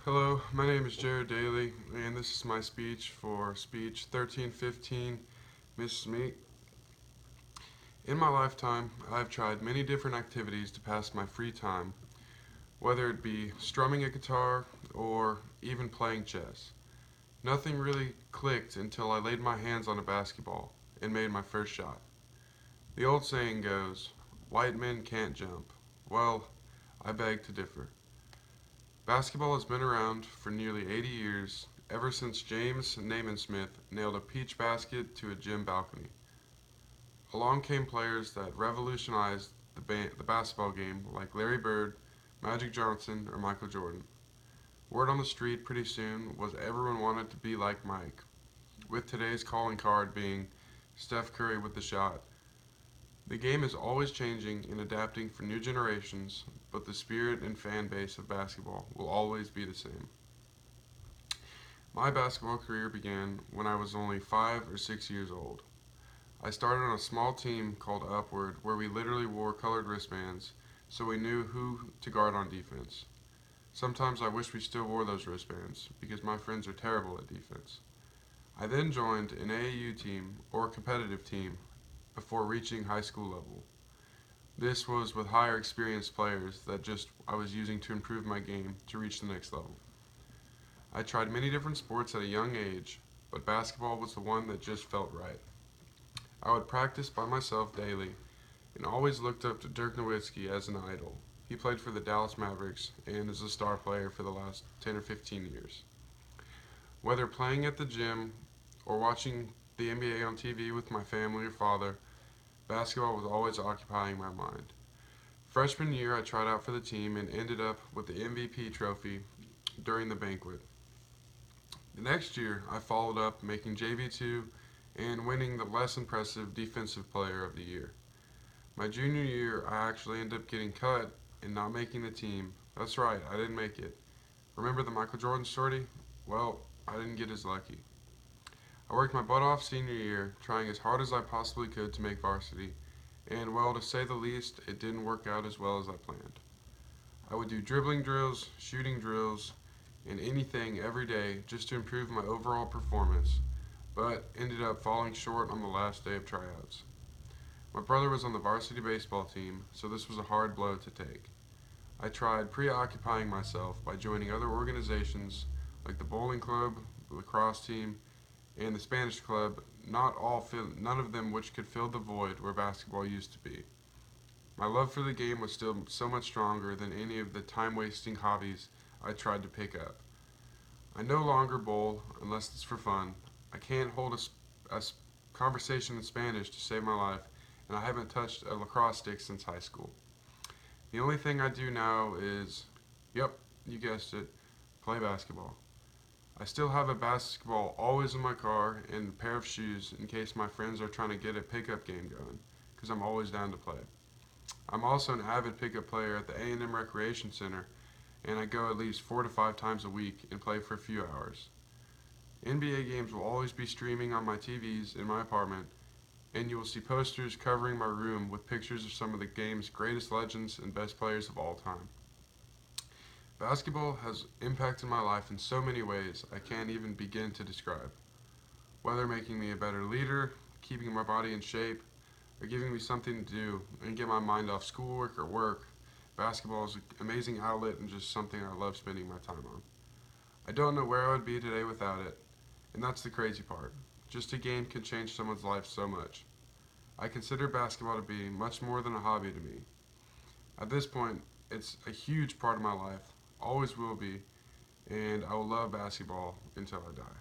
Hello, my name is Dailey, and this is my speech for Speech 1315, Miss Meek. In my lifetime, I've tried many different activities to pass my free time, whether it be strumming a guitar or even playing chess. Nothing really clicked until I laid my hands on a basketball and made my first shot. The old saying goes, white men can't jump. Well, I beg to differ. Basketball has been around for nearly 80 years, ever since James Naismith nailed a peach basket to a gym balcony. Along came players that revolutionized the basketball game like Larry Bird, Magic Johnson, or Michael Jordan. Word on the street pretty soon was everyone wanted to be like Mike, with today's calling card being Steph Curry with the shot. The game is always changing and adapting for new generations, but the spirit and fan base of basketball will always be the same. My basketball career began when I was only 5 or 6 years old. I started on a small team called Upward where we literally wore colored wristbands so we knew who to guard on defense. Sometimes I wish we still wore those wristbands because my friends are terrible at defense. I then joined an AAU team or competitive team before reaching high school level. This was with higher experienced players that just I was using to improve my game to reach the next level. I tried many different sports at a young age, but basketball was the one that just felt right. I would practice by myself daily and always looked up to Dirk Nowitzki as an idol. He played for the Dallas Mavericks and is a star player for the last 10 or 15 years. Whether playing at the gym or watching the NBA on TV with my family or father, basketball was always occupying my mind. Freshman year, I tried out for the team and ended up with the MVP trophy during the banquet. The next year, I followed up, making JV2 and winning the less impressive Defensive Player of the Year. My junior year, I actually ended up getting cut and not making the team. That's right, I didn't make it. Remember the Michael Jordan story? Well, I didn't get as lucky. I worked my butt off senior year, trying as hard as I possibly could to make varsity, and well, to say the least, it didn't work out as well as I planned. I would do dribbling drills, shooting drills, and anything every day just to improve my overall performance, but ended up falling short on the last day of tryouts. My brother was on the varsity baseball team, so this was a hard blow to take. I tried preoccupying myself by joining other organizations like the bowling club, the lacrosse team, and the Spanish club, none of them which could fill the void where basketball used to be. My love for the game was still so much stronger than any of the time-wasting hobbies I tried to pick up. I no longer bowl unless it's for fun. I can't hold a conversation in Spanish to save my life, and I haven't touched a lacrosse stick since high school. The only thing I do now is, yep, you guessed it, play basketball. I still have a basketball always in my car and a pair of shoes in case my friends are trying to get a pickup game going, because I'm always down to play. I'm also an avid pickup player at the A&M Recreation Center, and I go at least 4 to 5 times a week and play for a few hours. NBA games will always be streaming on my TVs in my apartment, and you will see posters covering my room with pictures of some of the game's greatest legends and best players of all time. Basketball has impacted my life in so many ways I can't even begin to describe. Whether making me a better leader, keeping my body in shape, or giving me something to do and get my mind off schoolwork or work, basketball is an amazing outlet and just something I love spending my time on. I don't know where I would be today without it, and that's the crazy part. Just a game can change someone's life so much. I consider basketball to be much more than a hobby to me. At this point, it's a huge part of my life, always will be, and I will love basketball until I die.